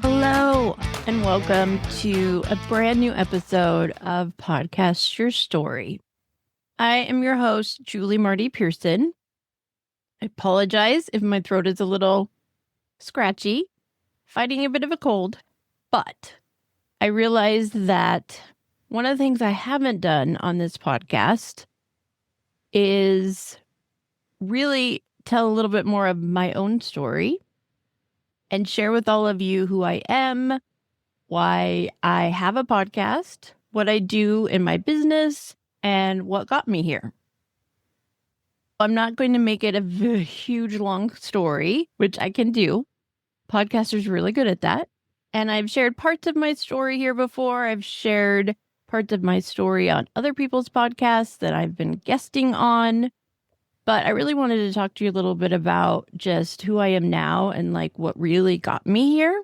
Hello, and welcome to a brand new episode of Podcast Your Story. I am your host, Julie Marty-Pearson. I apologize if my throat is a little scratchy, fighting a bit of a cold, but I realized that one of the things I haven't done on this podcast is really tell a little bit more of my own story and share with all of you who I am, why I have a podcast, what I do in my business, and what got me here. I'm not going to make it a huge, long story, which I can do. Podcasters are really good at that. And I've shared parts of my story here before. I've shared parts of my story on other people's podcasts that I've been guesting on. But I really wanted to talk to you a little bit about just who I am now and like what really got me here.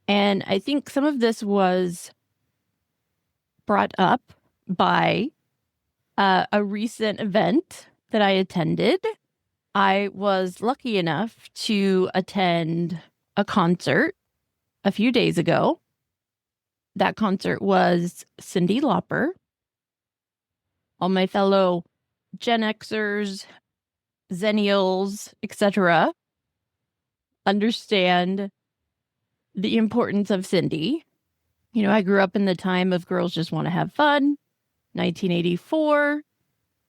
And I think some of this was brought up by a recent event that I attended. I was lucky enough to attend a concert a few days ago. That concert was Cyndi Lauper. All my fellow Gen Xers, Zennials, etc. understand the importance of Cyndi. You know, I grew up in the time of Girls Just Want to Have Fun, 1984.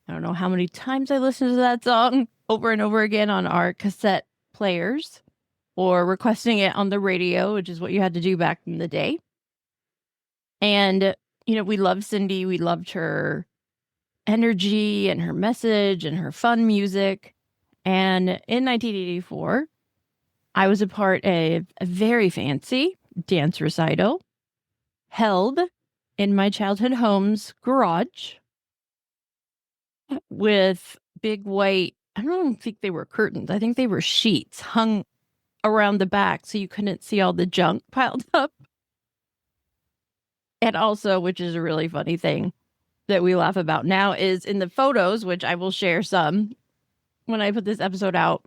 I don't know how many times I listened to that song over and over again on our cassette players or requesting it on the radio, which is what you had to do back in the day. And, you know, we loved Cyndi. We loved her energy and her message and her fun music. And in 1984, I was a part of a very fancy dance recital held in my childhood home's garage with big white, I don't think they were curtains. I think they were sheets hung around the back so you couldn't see all the junk piled up. And also, which is a really funny thing that we laugh about now, is in the photos, which I will share some when I put this episode out,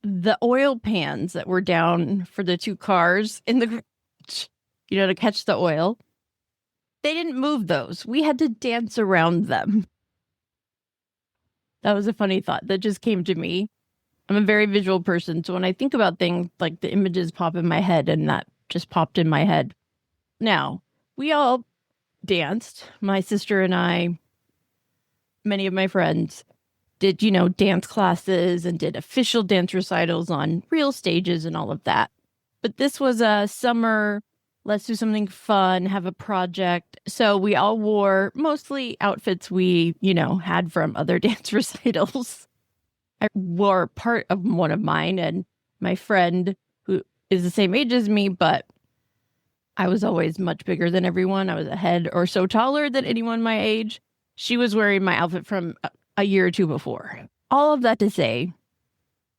the oil pans that were down for the two cars in the garage, you know, to catch the oil, they didn't move those. We had to dance around them. That was a funny thought that just came to me. I'm a very visual person, so when I think about things, like the images pop in my head, and that just popped in my head. Now, we all danced. My sister and I, many of my friends, did, you know, dance classes and did official dance recitals on real stages and all of that. But this was a summer, let's do something fun, have a project. So we all wore mostly outfits we, you know, had from other dance recitals. I wore part of one of mine, and my friend, who is the same age as me, but I was always much bigger than everyone. I was a head or so taller than anyone my age. She was wearing my outfit from a year or two before. All of that to say,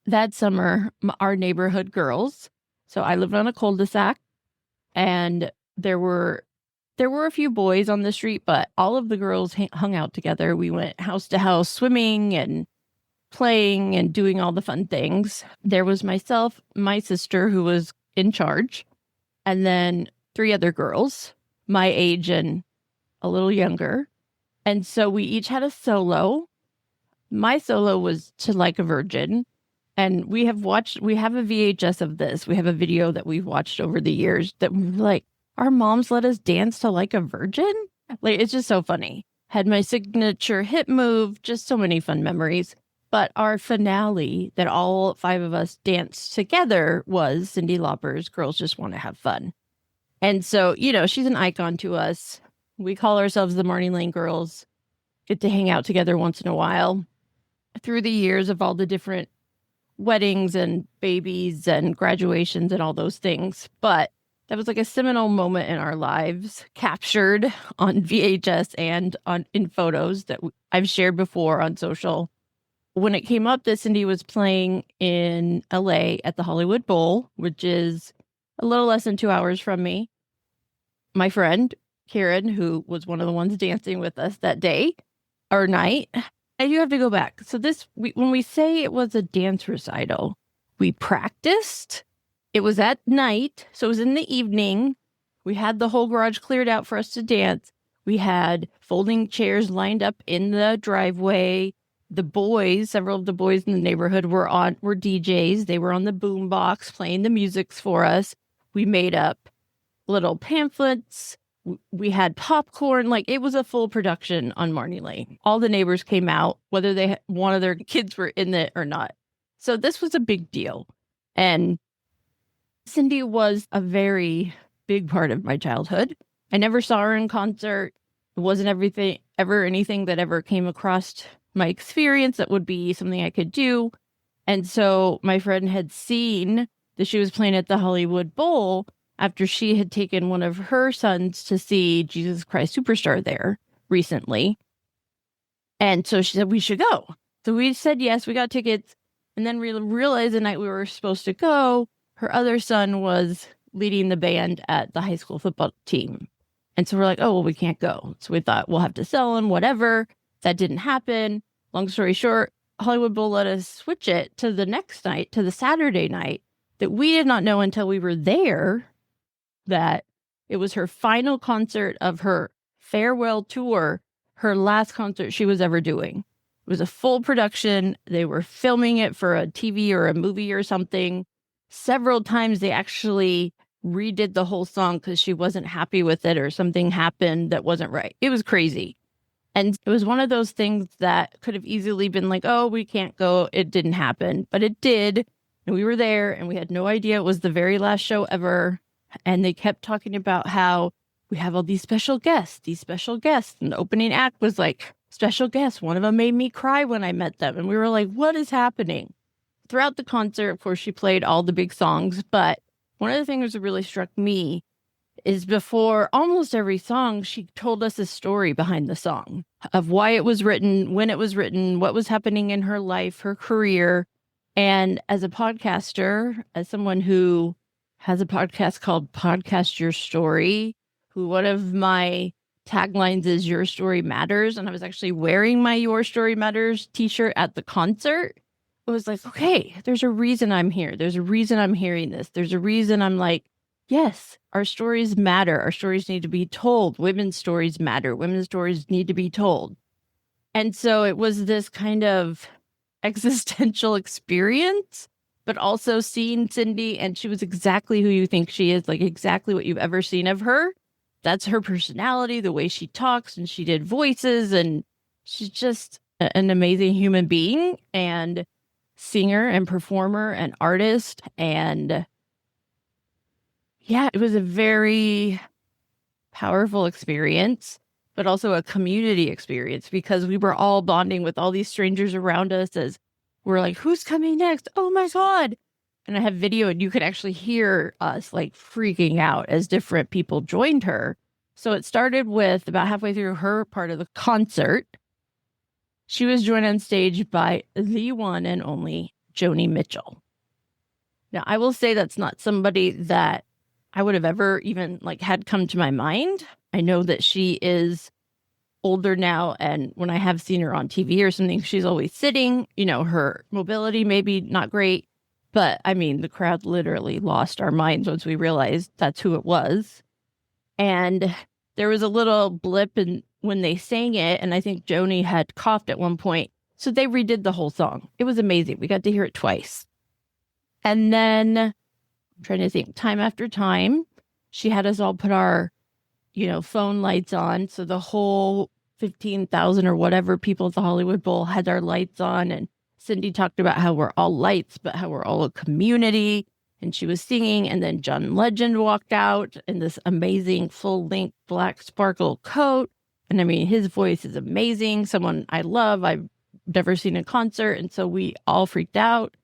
that summer, our neighborhood girls, so I lived on a cul-de-sac, and there were a few boys on the street, but all of the girls hung out together. We went house to house swimming and playing and doing all the fun things. There was myself, my sister, who was in charge, and then 3 other girls, my age and a little younger. And so we each had a solo. My solo was To Like a Virgin. And we have a VHS of this. We have a video that we've watched over the years that we were like, our moms let us dance to Like a Virgin? Like, it's just so funny. Had my signature hip move, just so many fun memories. But our finale that all 5 of us danced together was Cyndi Lauper's Girls Just Want to Have Fun. And so, you know, she's an icon to us. We call ourselves the Marty Lane Girls. Get to hang out together once in a while. Through the years of all the different weddings and babies and graduations and all those things. But that was like a seminal moment in our lives, captured on VHS and in photos that I've shared before on social. When it came up that Cyndi was playing in LA at the Hollywood Bowl, which is a little less than 2 hours from me, my friend Karen, who was one of the ones dancing with us that day or night, I do have to go back. So when we say it was a dance recital, we practiced. It was at night, so it was in the evening. We had the whole garage cleared out for us to dance. We had folding chairs lined up in the driveway. The boys, several of the boys in the neighborhood were DJs. They were on the boom box playing the musics for us. We made up little pamphlets. We had popcorn. Like, it was a full production on Marnie Lane. All the neighbors came out, whether one of their kids were in it or not. So this was a big deal. And Cyndi was a very big part of my childhood. I never saw her in concert. It wasn't anything that ever came across my experience that would be something I could do. And so my friend had seen that she was playing at the Hollywood Bowl after she had taken one of her sons to see Jesus Christ Superstar there recently. And so she said, we should go. So we said yes, we got tickets. And then we realized the night we were supposed to go, her other son was leading the band at the high school football team. And so we're like, oh, well, we can't go. So we thought we'll have to sell him, whatever. That didn't happen. Long story short, Hollywood Bowl let us switch it to the next night, to the Saturday night, that we did not know until we were there that it was her final concert of her farewell tour, her last concert she was ever doing. It was a full production. They were filming it for a TV or a movie or something. Several times they actually redid the whole song because she wasn't happy with it or something happened that wasn't right. It was crazy. And it was one of those things that could have easily been like, oh, we can't go. It didn't happen. But it did. And we were there and we had no idea it was the very last show ever. And they kept talking about how we have all these special guests. And the opening act was like, special guests. One of them made me cry when I met them. And we were like, what is happening? Throughout the concert, of course, she played all the big songs. But one of the things that really struck me is before almost every song, she told us a story behind the song of why it was written, when it was written, what was happening in her life, her career. And as a podcaster, as someone who has a podcast called Podcast Your Story, who one of my taglines is Your Story Matters. And I was actually wearing my Your Story Matters t-shirt at the concert. It was like, okay, there's a reason I'm here. There's a reason I'm hearing this. There's a reason I'm like, yes, our stories matter. Our stories need to be told. Women's stories matter. Women's stories need to be told. And so it was this kind of existential experience, but also seeing Cyndi, and she was exactly who you think she is, like exactly what you've ever seen of her. That's her personality, the way she talks, and she did voices, and she's just an amazing human being and singer and performer and artist. And yeah, it was a very powerful experience, but also a community experience because we were all bonding with all these strangers around us as we're like, who's coming next? Oh my God. And I have video and you could actually hear us like freaking out as different people joined her. So it started with about halfway through her part of the concert. She was joined on stage by the one and only Joni Mitchell. Now, I will say that's not somebody that I would have ever even like had come to my mind. I know that she is older now, and when I have seen her on TV or something, she's always sitting. You know, her mobility maybe not great, but I mean, the crowd literally lost our minds once we realized that's who it was. And there was a little blip in when they sang it, and I think Joni had coughed at one point, so they redid the whole song. It was amazing. We got to hear it twice. And then I'm trying to think, time after time, she had us all put our, phone lights on. So the whole 15,000 or whatever people at the Hollywood Bowl had our lights on. And Cyndi talked about how we're all lights, but how we're all a community. And she was singing. And then John Legend walked out in this amazing full-length black sparkle coat. And I mean, his voice is amazing. Someone I love. I've never seen in concert. And so we all freaked out.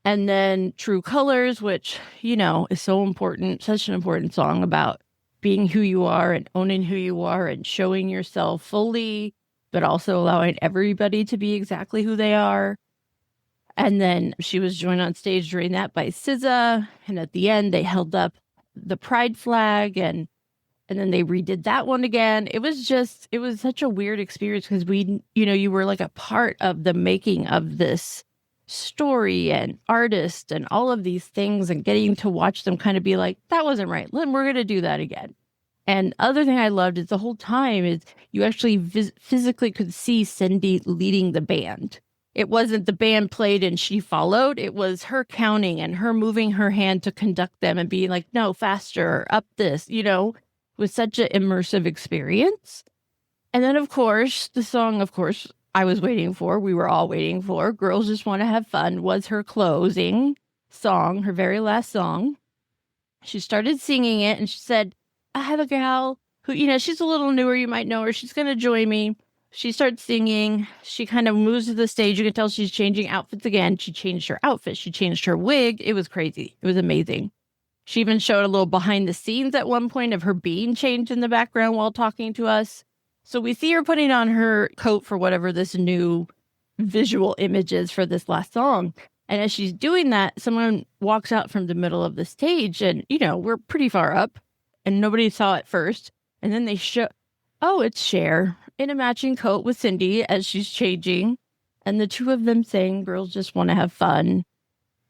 And then True Colors, which, is so important, such an important song about being who you are and owning who you are and showing yourself fully, but also allowing everybody to be exactly who they are. And then she was joined on stage during that by SZA. And at the end, they held up the pride flag. And And then they redid that one again. It was such a weird experience because you were like a part of the making of this story and artist and all of these things, and getting to watch them kind of be like, that wasn't right. We're going to do that again. And other thing I loved is the whole time is you actually physically could see Cyndi leading the band. It wasn't the band played and she followed. It was her counting and her moving her hand to conduct them and being like, no, faster, up this, it was such an immersive experience. And then, of course, the song, I was waiting for, we were all waiting for, Girls Just Want to Have Fun, was her closing song, her very last song. She started singing it and she said, I have a gal who, she's a little newer. You might know her. She's going to join me. She starts singing. She kind of moves to the stage. You can tell she's changing outfits again. She changed her outfit. She changed her wig. It was crazy. It was amazing. She even showed a little behind the scenes at one point of her being changed in the background while talking to us. So we see her putting on her coat for whatever this new visual image is for this last song. And as she's doing that, someone walks out from the middle of the stage and, we're pretty far up and nobody saw it first. And then they show, oh, it's Cher in a matching coat with Cyndi as she's changing. And the two of them saying, Girls Just Want to Have Fun.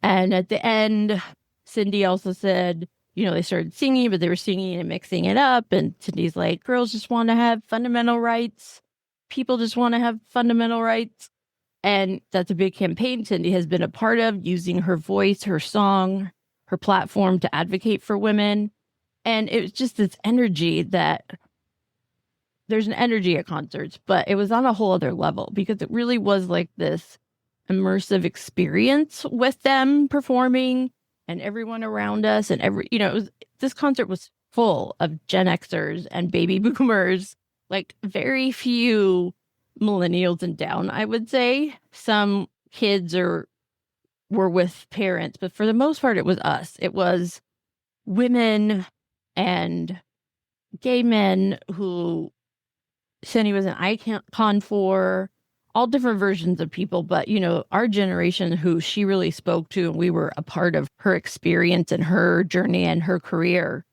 And at the end, Cyndi also said, they started singing, but they were singing and mixing it up. And Cindy's like, girls just want to have fundamental rights. People just want to have fundamental rights. And that's a big campaign Cyndi has been a part of, using her voice, her song, her platform to advocate for women. And it was just this energy that there's an energy at concerts, but it was on a whole other level because it really was like this immersive experience with them performing and everyone around us. And this concert was full of Gen Xers and baby boomers, like very few millennials and down, I would say. Some kids were with parents, but for the most part, it was us. It was women and gay men who Cyndi was an icon for, all different versions of people. But, our generation who she really spoke to, and we were a part of her experience and her journey and her career,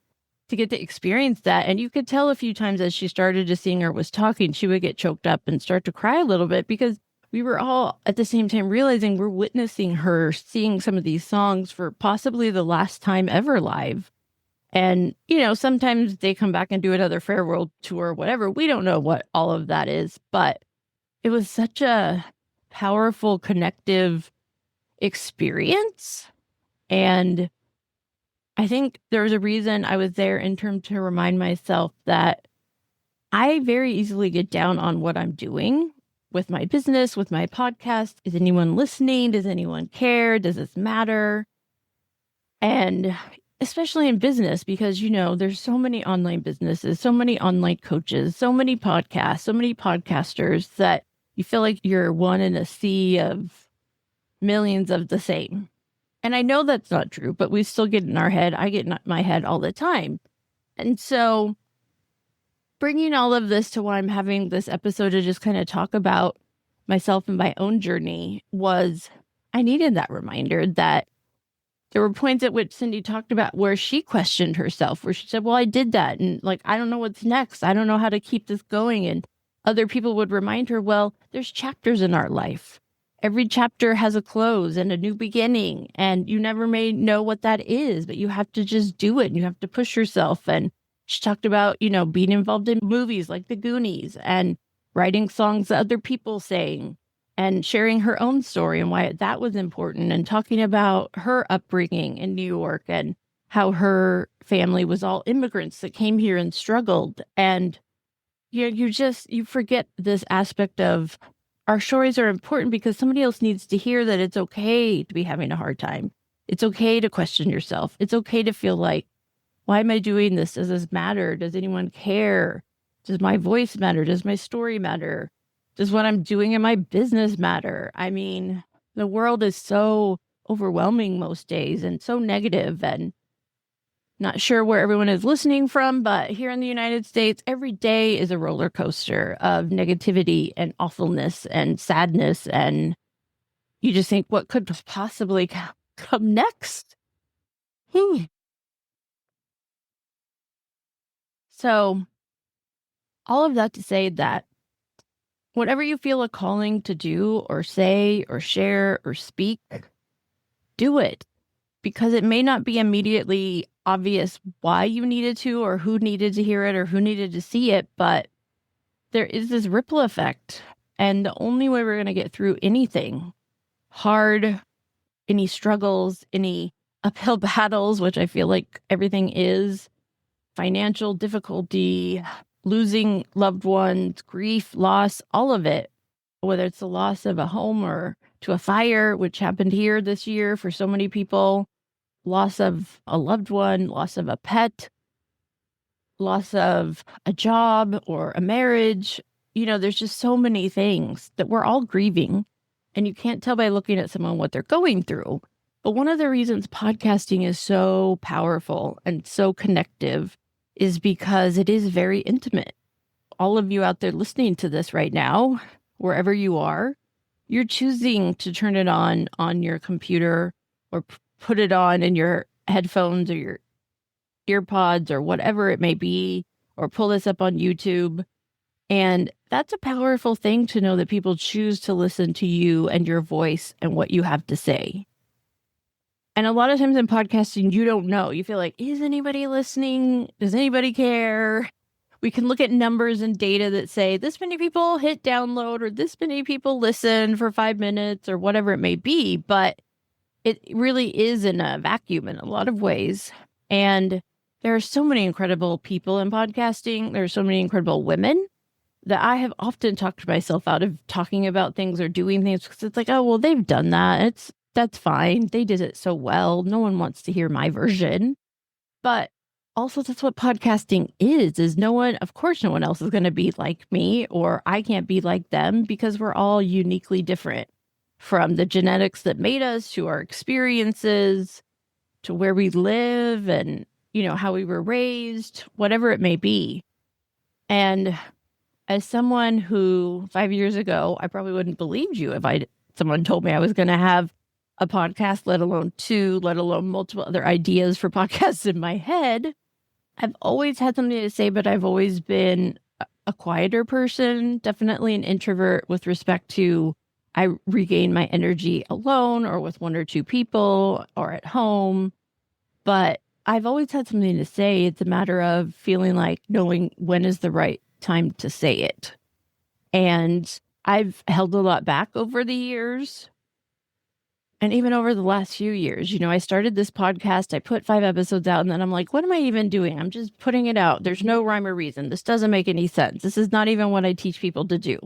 to get to experience that. And you could tell a few times as she started to sing or was talking, she would get choked up and start to cry a little bit because we were all at the same time realizing we're witnessing her sing some of these songs for possibly the last time ever live. And, sometimes they come back and do another farewell tour or whatever. We don't know what all of that is, but it was such a powerful, connective experience. And I think there was a reason I was there in terms to remind myself that I very easily get down on what I'm doing with my business, with my podcast. Is anyone listening? Does anyone care? Does this matter? And especially in business, because, there's so many online businesses, so many online coaches, so many podcasts, so many podcasters that you feel like you're one in a sea of millions of the same. And I know that's not true, but we still get in our head. I get in my head all the time. And so bringing all of this to why I'm having this episode to just kind of talk about myself and my own journey was I needed that reminder that there were points at which Cyndi talked about where she questioned herself, where she said, well, I did that. And I don't know what's next. I don't know how to keep this going. And other people would remind her, well, there's chapters in our life. Every chapter has a close and a new beginning. And you never may know what that is, but you have to just do it. And you have to push yourself. And she talked about, being involved in movies like The Goonies and writing songs that other people sang, and sharing her own story and why that was important, and talking about her upbringing in New York and how her family was all immigrants that came here and struggled. And you forget this aspect of our stories are important because somebody else needs to hear that it's okay to be having a hard time. It's okay to question yourself. It's okay to feel like, why am I doing this? Does this matter? Does anyone care? Does my voice matter? Does my story matter? Does what I'm doing in my business matter? I mean, the world is so overwhelming most days and so negative, and not sure where everyone is listening from, but here in the United States, every day is a roller coaster of negativity and awfulness and sadness. And you just think, what could possibly come next? So, all of that to say that whatever you feel a calling to do or say or share or speak, do it, because it may not be immediately obvious why you needed to or who needed to hear it or who needed to see it, but there is this ripple effect. And the only way we're going to get through anything hard, any struggles, any uphill battles, which I feel like everything is, financial difficulty, losing loved ones, grief, loss, all of it, whether it's the loss of a home or to a fire, which happened here this year for so many people, loss of a loved one, loss of a pet, loss of a job or a marriage. There's just so many things that we're all grieving, and you can't tell by looking at someone what they're going through. But one of the reasons podcasting is so powerful and so connective is because it is very intimate. All of you out there listening to this right now, wherever you are, you're choosing to turn it on your computer or put it on in your headphones or your earpods or whatever it may be, or pull this up on YouTube. And that's a powerful thing to know that people choose to listen to you and your voice and what you have to say. And a lot of times in podcasting, you don't know. You feel like, is anybody listening? Does anybody care? We can look at numbers and data that say this many people hit download or this many people listen for 5 minutes or whatever it may be. But it really is in a vacuum in a lot of ways. And there are so many incredible people in podcasting. There are so many incredible women that I have often talked myself out of talking about things or doing things because it's like, oh, well, they've done that. That's fine. They did it so well. No one wants to hear my version. But also that's what podcasting is of course, no one else is going to be like me, or I can't be like them, because we're all uniquely different, from the genetics that made us to our experiences to where we live and, how we were raised, whatever it may be. And as someone who 5 years ago, I probably wouldn't believe you if someone told me I was going to have a podcast, let alone two, let alone multiple other ideas for podcasts in my head. I've always had something to say, but I've always been a quieter person, definitely an introvert with respect to I regain my energy alone or with one or two people or at home. But I've always had something to say. It's a matter of feeling like knowing when is the right time to say it. And I've held a lot back over the years. And even over the last few years, I started this podcast, I put 5 episodes out, and then I'm like, what am I even doing? I'm just putting it out. There's no rhyme or reason. This doesn't make any sense. This is not even what I teach people to do.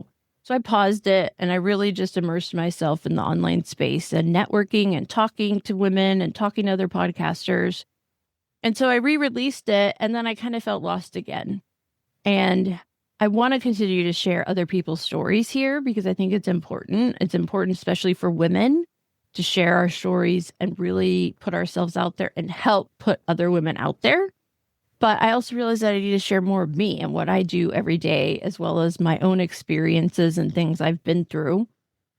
So I paused it, and I really just immersed myself in the online space and networking and talking to women and talking to other podcasters. And so I re-released it, and then I kind of felt lost again. And I want to continue to share other people's stories here because I think it's important. It's important, especially for women, to share our stories and really put ourselves out there and help put other women out there. But I also realized that I need to share more of me and what I do every day, as well as my own experiences and things I've been through.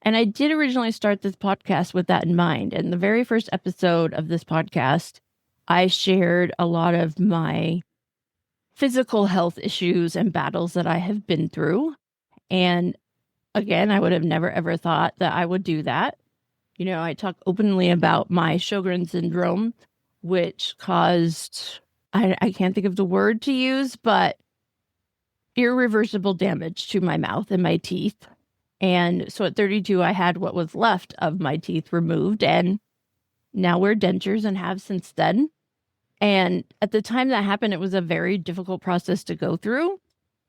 And I did originally start this podcast with that in mind. And the very first episode of this podcast, I shared a lot of my physical health issues and battles that I have been through. And again, I would have never, ever thought that I would do that. I talk openly about my Sjogren's syndrome, which caused, I can't think of the word to use, but irreversible damage to my mouth and my teeth. And so at 32, I had what was left of my teeth removed and now wear dentures and have since then. And at the time that happened, it was a very difficult process to go through,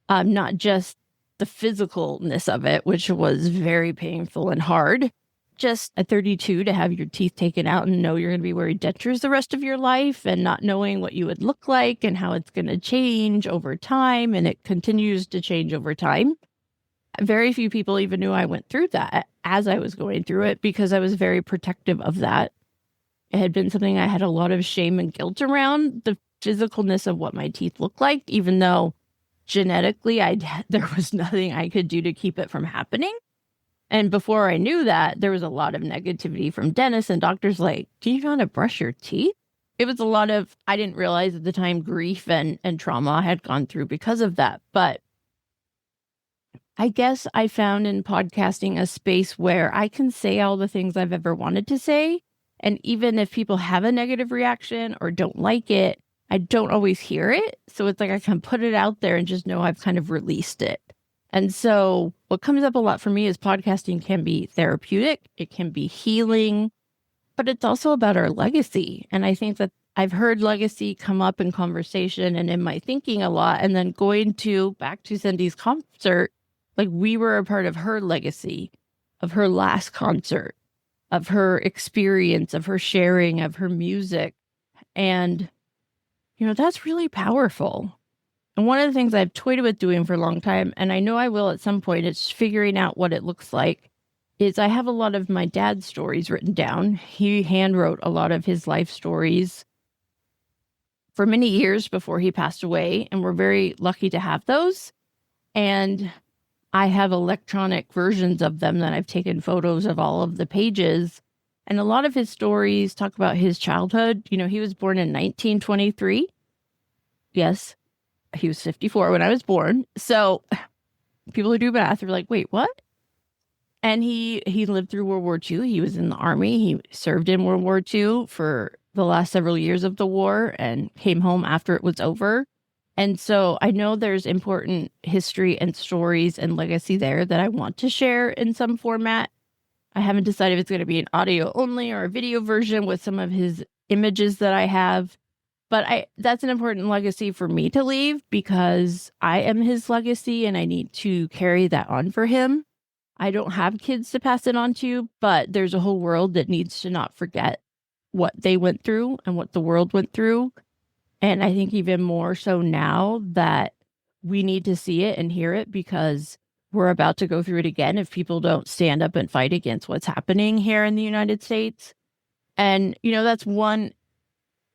not just the physicalness of it, which was very painful and hard. Just at 32 to have your teeth taken out and know you're going to be wearing dentures the rest of your life and not knowing what you would look like and how it's going to change over time. And it continues to change over time. Very few people even knew I went through that as I was going through it because I was very protective of that. It had been something I had a lot of shame and guilt around, the physicalness of what my teeth looked like, even though genetically there was nothing I could do to keep it from happening. And before I knew that, there was a lot of negativity from dentists and doctors like, do you know how to brush your teeth? it was a lot of, I didn't realize at the time, grief and trauma I had gone through because of that. But I guess I found in podcasting a space where I can say all the things I've ever wanted to say. And even if people have a negative reaction or don't like it, I don't always hear it. So it's like I can put it out there and just know I've kind of released it. And so what comes up a lot for me is podcasting can be therapeutic, it can be healing, but it's also about our legacy. And I think that I've heard legacy come up in conversation and in my thinking a lot. And then going back to Cyndi's concert, like we were a part of her legacy, of her last concert, of her experience, of her sharing, of her music. And, that's really powerful. And one of the things I've toyed with doing for a long time, and I know I will at some point, it's figuring out what it looks like, is I have a lot of my dad's stories written down. He handwrote a lot of his life stories for many years before he passed away, and we're very lucky to have those. And I have electronic versions of them that I've taken photos of all of the pages. And a lot of his stories talk about his childhood. He was born in 1923. Yes, he was 54 when I was born. So people who do math are like, wait, what? And he lived through World War II. He was in the Army. He served in World War II for the last several years of the war and came home after it was over. And so I know there's important history and stories and legacy there that I want to share in some format. I haven't decided if it's going to be an audio only or a video version with some of his images that I have. But that's an important legacy for me to leave because I am his legacy and I need to carry that on for him. I don't have kids to pass it on to, but there's a whole world that needs to not forget what they went through and what the world went through. And I think even more so now that we need to see it and hear it because we're about to go through it again if people don't stand up and fight against what's happening here in the United States. And, that's one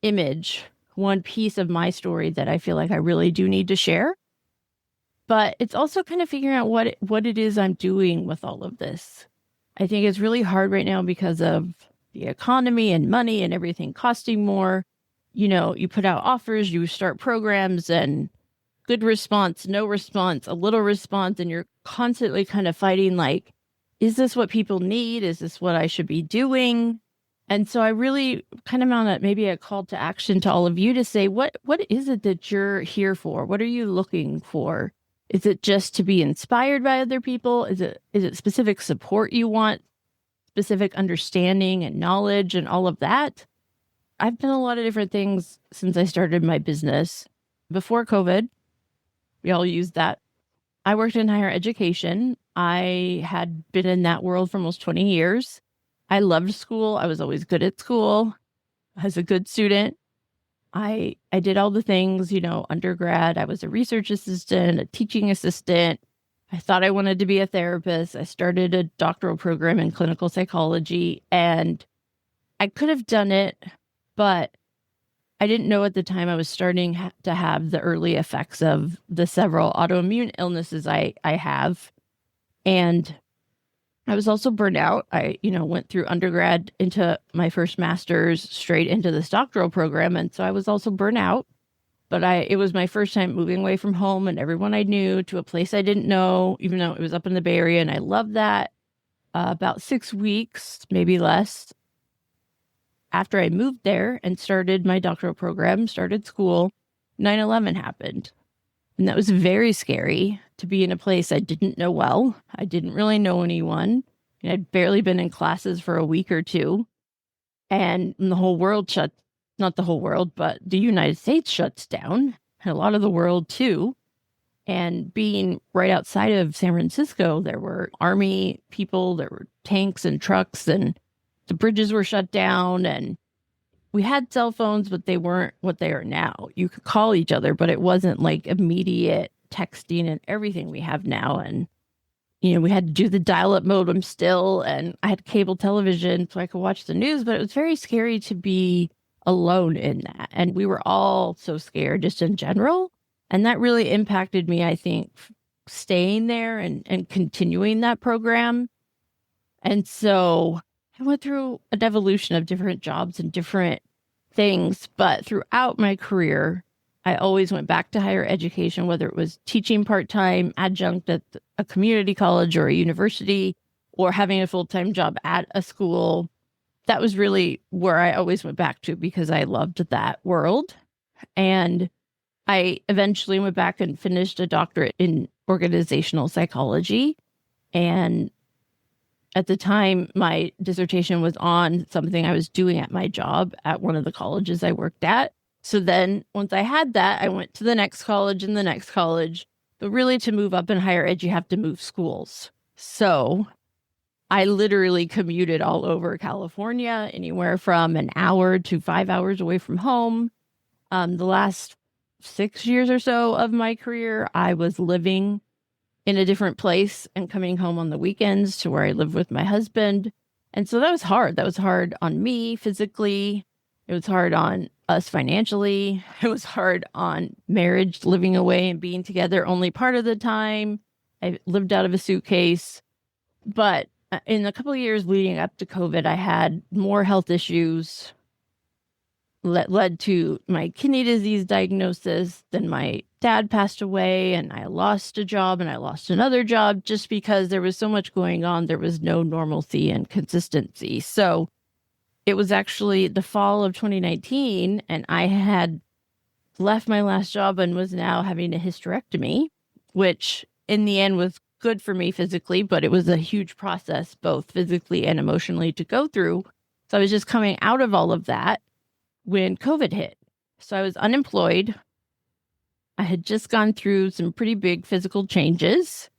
image, one piece of my story that I feel like I really do need to share. But it's also kind of figuring out what it is I'm doing with all of this. I think it's really hard right now because of the economy and money and everything costing more. You put out offers, you start programs and good response, no response, a little response, and you're constantly kind of fighting like, is this what people need? Is this what I should be doing? And so I really kind of on maybe a call to action to all of you to say, what is it that you're here for? What are you looking for? Is it just to be inspired by other people? Is it specific support you want, specific understanding and knowledge and all of that? I've done a lot of different things since I started my business. Before COVID, we all used that. I worked in higher education. I had been in that world for almost 20 years. I loved school. I was always good at school. I was a good student. I did all the things, undergrad. I was a research assistant, a teaching assistant. I thought I wanted to be a therapist. I started a doctoral program in clinical psychology, and I could have done it, but I didn't know at the time I was starting to have the early effects of the several autoimmune illnesses I have. And I was also burnt out. I, went through undergrad into my first master's straight into this doctoral program. And so I was also burnt out, but it was my first time moving away from home and everyone I knew to a place I didn't know, even though it was up in the Bay Area. And I loved that. About 6 weeks, maybe less, after I moved there and started my doctoral program, started school, 9/11 happened. And that was very scary to be in a place I didn't know well. I didn't really know anyone. I'd barely been in classes for a week or two. And the whole world not the whole world, but the United States shuts down. And a lot of the world too. And being right outside of San Francisco, there were Army people, there were tanks and trucks, and the bridges were shut down. And we had cell phones, but they weren't what they are now. You could call each other, but it wasn't like immediate texting and everything we have now. And, we had to do the dial-up modem still, and I had cable television so I could watch the news, but it was very scary to be alone in that. And we were all so scared just in general. And that really impacted me, I think, staying there and continuing that program. And so I went through an evolution of different jobs and different things. But throughout my career, I always went back to higher education, whether it was teaching part-time, adjunct at a community college or a university, or having a full-time job at a school. That was really where I always went back to because I loved that world. And I eventually went back and finished a doctorate in organizational psychology. And at the time, my dissertation was on something I was doing at my job at one of the colleges I worked at. So then once I had that, I went to the next college and the next college. But really, to move up in higher ed, you have to move schools. So I literally commuted all over California, anywhere from an hour to 5 hours away from home. The last 6 years or so of my career, I was living in a different place and coming home on the weekends to where I live with my husband. And so that was hard. That was hard on me physically. It was hard on us financially. It was hard on marriage, living away and being together only part of the time. I lived out of a suitcase. But in a couple of years leading up to COVID, I had more health issues that led to my kidney disease diagnosis. Then my dad passed away and I lost a job and I lost another job just because there was so much going on. There was no normalcy and consistency. So it was actually the fall of 2019 and I had left my last job and was now having a hysterectomy, which in the end was good for me physically, but it was a huge process, both physically and emotionally, to go through. So I was just coming out of all of that when COVID hit. So I was unemployed. I had just gone through some pretty big physical changes.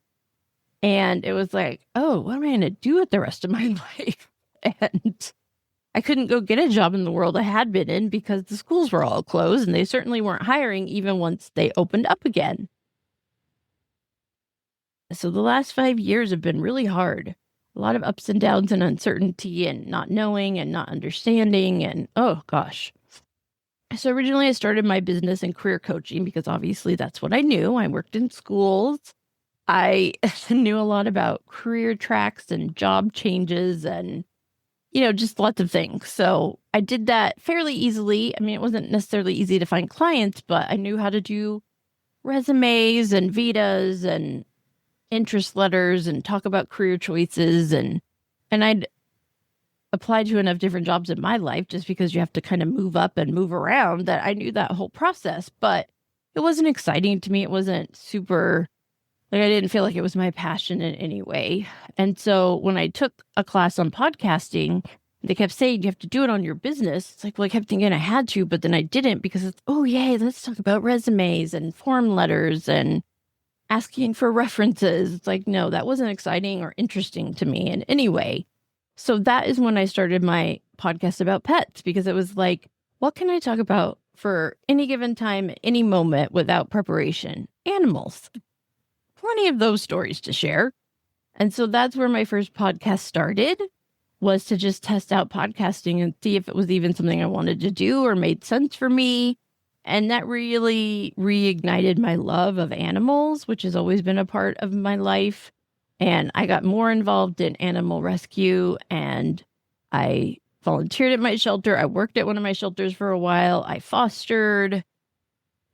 And it was like, oh, what am I going to do with the rest of my life? And I couldn't go get a job in the world I had been in because the schools were all closed and they certainly weren't hiring even once they opened up again. So the last 5 years have been really hard. A lot of ups and downs and uncertainty and not knowing and not understanding. And oh gosh. So originally I started my business in career coaching because obviously that's what I knew. I worked in schools. I knew a lot about career tracks and job changes and, just lots of things. So I did that fairly easily. I mean, it wasn't necessarily easy to find clients, but I knew how to do resumes and vitas and interest letters and talk about career choices. And I'd applied to enough different jobs in my life just because you have to kind of move up and move around that I knew that whole process, but it wasn't exciting to me. It wasn't super, I didn't feel like it was my passion in any way. And so when I took a class on podcasting, they kept saying you have to do it on your business. It's like, well, I kept thinking I had to, but then I didn't because it's, oh, yay, let's talk about resumes and form letters and asking for references. It's like, no, that wasn't exciting or interesting to me in any way. So that is when I started my podcast about pets because it was like, what can I talk about for any given time, any moment without preparation? Animals. Plenty of those stories to share. And so that's where my first podcast started, was to just test out podcasting and see if it was even something I wanted to do or made sense for me. And that really reignited my love of animals, which has always been a part of my life. And I got more involved in animal rescue and I volunteered at my shelter. I worked at one of my shelters for a while. I fostered.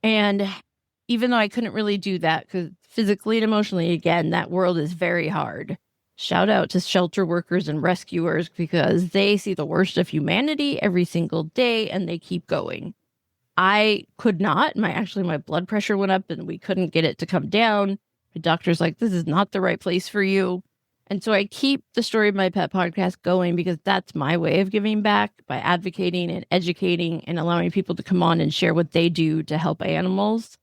And even though I couldn't really do that because physically and emotionally, again, that world is very hard. Shout out to shelter workers and rescuers because they see the worst of humanity every single day and they keep going. I could not. My blood pressure went up and we couldn't get it to come down. The doctor's like, this is not the right place for you. And so I keep the Story of My Pet podcast going because that's my way of giving back by advocating and educating and allowing people to come on and share what they do to help animals.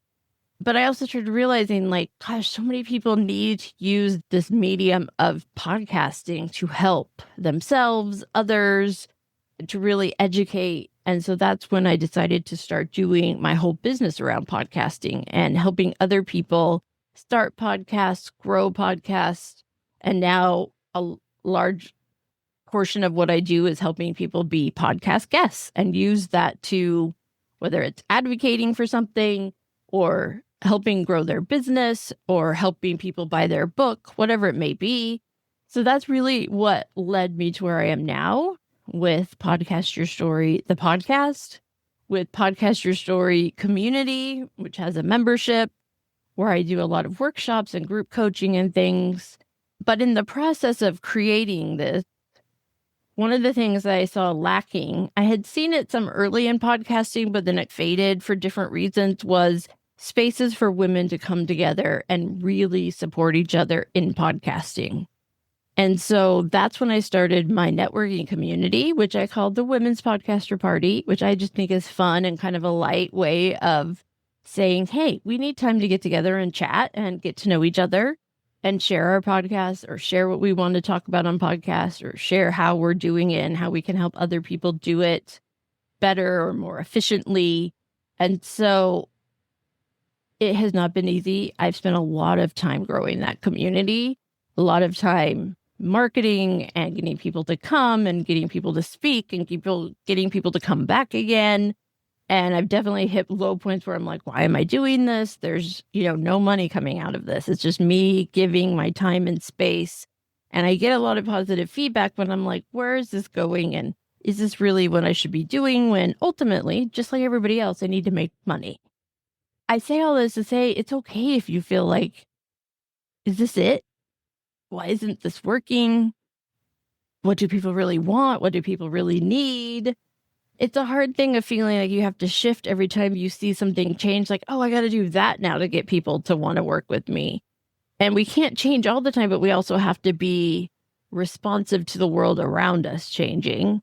But I also started realizing, like, gosh, so many people need to use this medium of podcasting to help themselves, others, to really educate. And so that's when I decided to start doing my whole business around podcasting and helping other people start podcasts, grow podcasts. And now a large portion of what I do is helping people be podcast guests and use that to, whether it's advocating for something or helping grow their business or helping people buy their book, whatever it may be. So that's really what led me to where I am now with Podcast Your Story, the podcast. with Podcast Your Story Community, which has a membership where I do a lot of workshops and group coaching and things. But in the process of creating this, one of the things that I saw lacking, I had seen it some early in podcasting, but then it faded for different reasons, was spaces for women to come together and really support each other in podcasting. And so that's when I started my networking community, which I called the Women's Podcaster Party, which I just think is fun and kind of a light way of saying, hey, we need time to get together and chat and get to know each other and share our podcast or share what we want to talk about on podcasts or share how we're doing it and how we can help other people do it better or more efficiently. And so it has not been easy. I've spent a lot of time growing that community, a lot of time marketing and getting people to come and getting people to speak and getting people to come back again. And I've definitely hit low points where I'm like, why am I doing this? There's, no money coming out of this. It's just me giving my time and space. And I get a lot of positive feedback when I'm like, where is this going? And is this really what I should be doing? When ultimately, just like everybody else, I need to make money. I say all this to say it's okay if you feel like, is this it? Why isn't this working? What do people really want? What do people really need? It's a hard thing of feeling like you have to shift every time you see something change, like, oh, I got to do that now to get people to want to work with me. And we can't change all the time, but we also have to be responsive to the world around us changing.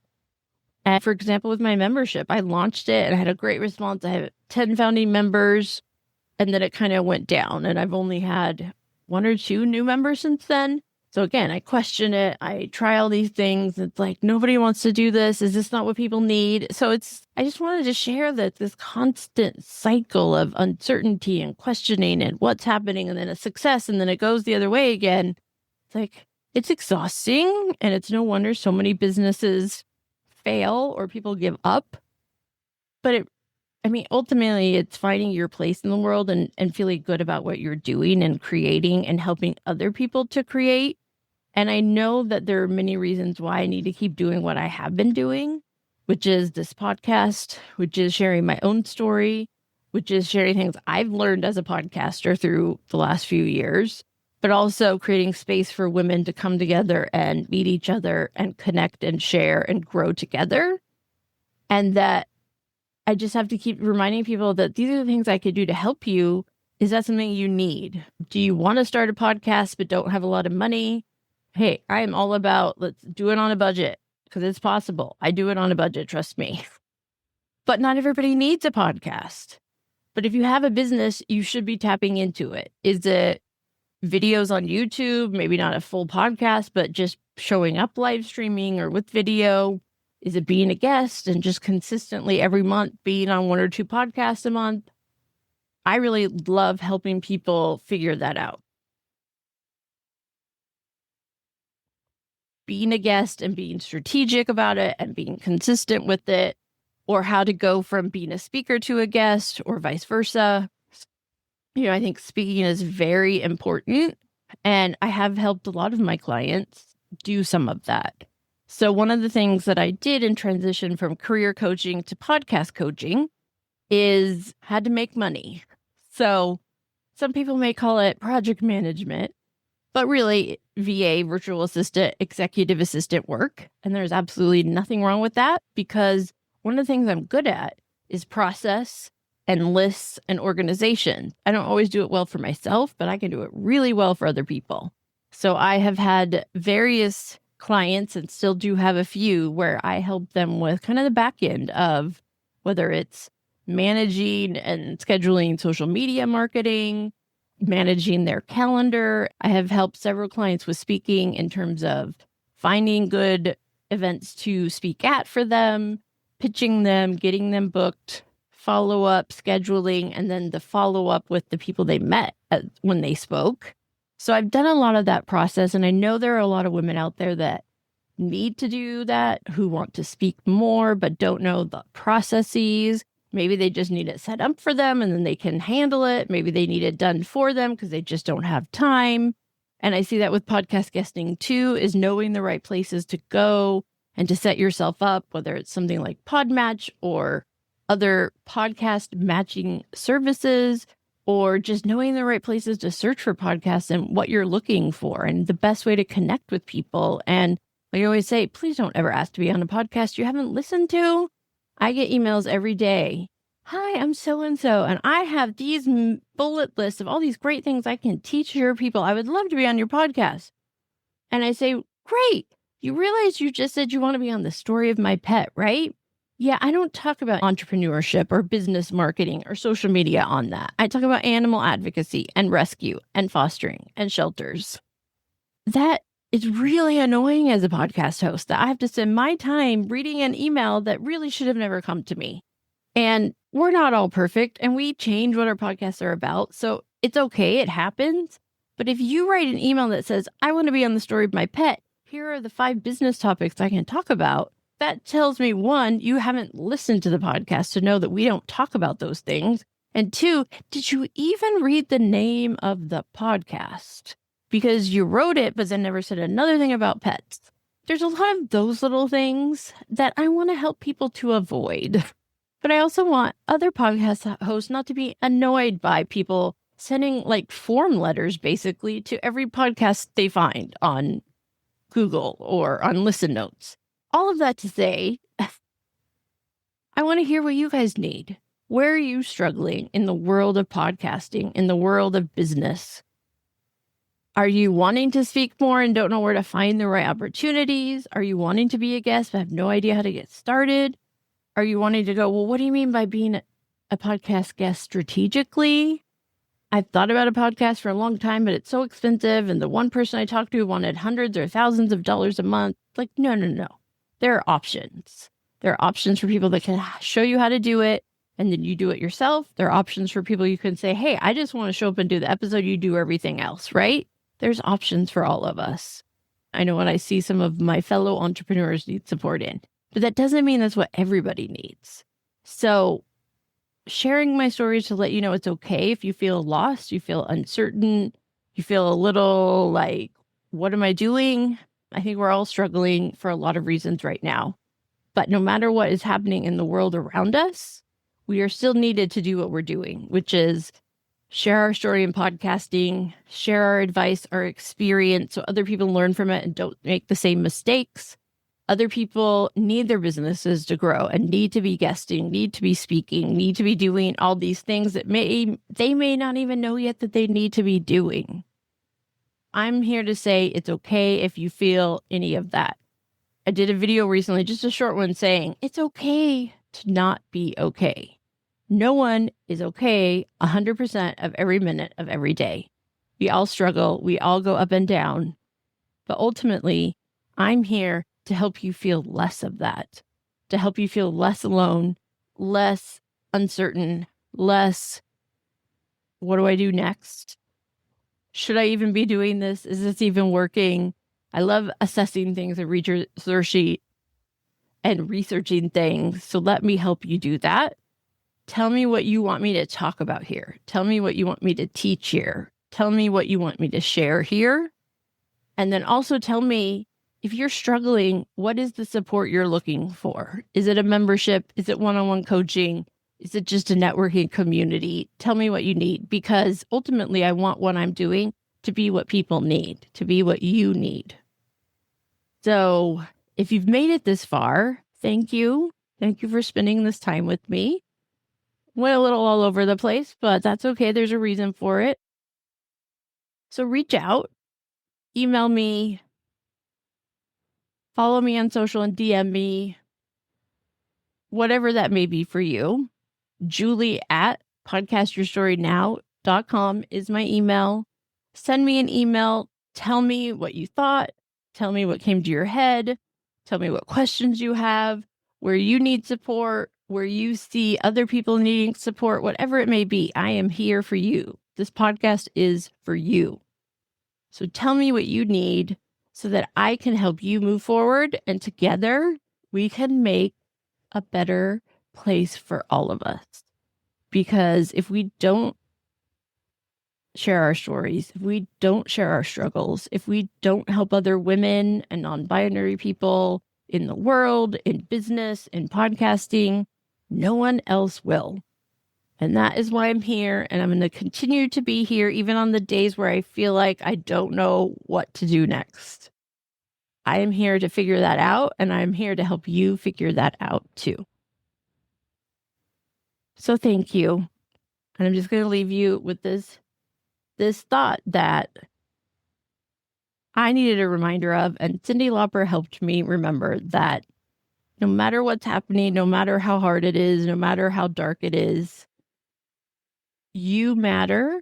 And for example, with my membership, I launched it and I had a great response. I have 10 founding members, and then it kind of went down. And I've only had 1 or 2 new members since then. So again, I question it. I try all these things. It's like, nobody wants to do this. Is this not what people need? So I just wanted to share that this constant cycle of uncertainty and questioning and what's happening and then a success and then it goes the other way again. It's like, it's exhausting. And it's no wonder so many businesses fail or people give up. But ultimately, it's finding your place in the world and feeling good about what you're doing and creating and helping other people to create. And I know that there are many reasons why I need to keep doing what I have been doing, which is this podcast, which is sharing my own story, which is sharing things I've learned as a podcaster through the last few years, but also creating space for women to come together and meet each other and connect and share and grow together. And that I just have to keep reminding people that these are the things I could do to help you. Is that something you need? Do you want to start a podcast but don't have a lot of money? Hey, I am all about let's do it on a budget because it's possible. I do it on a budget, trust me. But not everybody needs a podcast. But if you have a business, you should be tapping into it. Is it videos on YouTube? Maybe not a full podcast, but just showing up live streaming or with video. Is it being a guest and just consistently every month being on 1 or 2 podcasts a month? I really love helping people figure that out. Being a guest and being strategic about it and being consistent with it, or how to go from being a speaker to a guest or vice versa. I think speaking is very important, and I have helped a lot of my clients do some of that. So one of the things that I did in transition from career coaching to podcast coaching is had to make money. So some people may call it project management, but really VA, virtual assistant, executive assistant work. And there's absolutely nothing wrong with that because one of the things I'm good at is process and lists and organization. I don't always do it well for myself, but I can do it really well for other people. So I have had various clients and still do have a few where I help them with kind of the back end of whether it's managing and scheduling social media marketing, managing their calendar. I have helped several clients with speaking in terms of finding good events to speak at for them, pitching them, getting them booked, follow up, scheduling, and then the follow up with the people they met when they spoke. So I've done a lot of that process, and I know there are a lot of women out there that need to do that, who want to speak more, but don't know the processes. Maybe they just need it set up for them and then they can handle it. Maybe they need it done for them because they just don't have time. And I see that with podcast guesting too, is knowing the right places to go and to set yourself up, whether it's something like Podmatch or other podcast matching services, or just knowing the right places to search for podcasts and what you're looking for and the best way to connect with people. And like I always say, please don't ever ask to be on a podcast you haven't listened to. I get emails every day. Hi, I'm so-and-so, and I have these bullet lists of all these great things I can teach your people. I would love to be on your podcast. And I say, great. You realize you just said you want to be on the story of my pet, right? Yeah, I don't talk about entrepreneurship or business marketing or social media on that. I talk about animal advocacy and rescue and fostering and shelters. That is really annoying as a podcast host, that I have to spend my time reading an email that really should have never come to me. And we're not all perfect, and we change what our podcasts are about. So it's okay. It happens. But if you write an email that says, I want to be on the story of my pet, here are the 5 business topics I can talk about, that tells me, 1, you haven't listened to the podcast to know that we don't talk about those things. And 2, did you even read the name of the podcast? Because you wrote it, but then never said another thing about pets. There's a lot of those little things that I want to help people to avoid. But I also want other podcast hosts not to be annoyed by people sending like form letters basically to every podcast they find on Google or on Listen Notes. All of that to say, I want to hear what you guys need. Where are you struggling in the world of podcasting, in the world of business? Are you wanting to speak more and don't know where to find the right opportunities? Are you wanting to be a guest but have no idea how to get started? Are you wanting to go, well, what do you mean by being a podcast guest strategically? I've thought about a podcast for a long time, but it's so expensive. And the one person I talked to wanted hundreds or thousands of dollars a month. Like, no. There are options. There are options for people that can show you how to do it, and then you do it yourself. There are options for people you can say, hey, I just want to show up and do the episode. You do everything else, right? There's options for all of us. I know when I see some of my fellow entrepreneurs need support in, but that doesn't mean that's what everybody needs. So sharing my stories to let you know it's okay if you feel lost, you feel uncertain, you feel a little like, what am I doing? I think we're all struggling for a lot of reasons right now. But no matter what is happening in the world around us, we are still needed to do what we're doing, which is share our story in podcasting, share our advice, our experience, so other people learn from it and don't make the same mistakes. Other people need their businesses to grow and need to be guesting, need to be speaking, need to be doing all these things that they may not even know yet that they need to be doing. I'm here to say it's okay if you feel any of that. I did a video recently, just a short one, saying it's okay to not be okay. No one is okay 100% of every minute of every day. We all struggle. We all go up and down. But ultimately, I'm here to help you feel less of that, to help you feel less alone, less uncertain, less, what do I do next? Should I even be doing this? Is this even working? I love assessing things and researching things. So let me help you do that. Tell me what you want me to talk about here. Tell me what you want me to teach here. Tell me what you want me to share here. And then also tell me, if you're struggling, what is the support you're looking for? Is it a membership? Is it one-on-one coaching? Is it just a networking community? Tell me what you need, because ultimately I want what I'm doing to be what people need, to be what you need. So if you've made it this far, thank you. Thank you for spending this time with me. Went a little all over the place, but that's okay. There's a reason for it. So reach out, email me, follow me on social and DM me, whatever that may be for you. Julie@podcastyourstorynow.com is my email. Send me an email. Tell me what you thought. Tell me what came to your head. Tell me what questions you have, where you need support, where you see other people needing support, whatever it may be. I am here for you. This podcast is for you. So tell me what you need so that I can help you move forward, and together we can make a better place for all of us. Because if we don't share our stories, if we don't share our struggles, if we don't help other women and non-binary people in the world, in business, in podcasting, No one else will. And that is why I'm here. And I'm going to continue to be here even on the days where I feel like I don't know what to do next. I am here to figure that out. And I'm here to help you figure that out too. So thank you. And I'm just going to leave you with this thought that I needed a reminder of. And Cyndi Lauper helped me remember that no matter what's happening, no matter how hard it is, no matter how dark it is, you matter,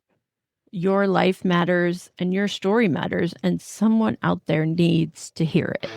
your life matters, and your story matters, and someone out there needs to hear it.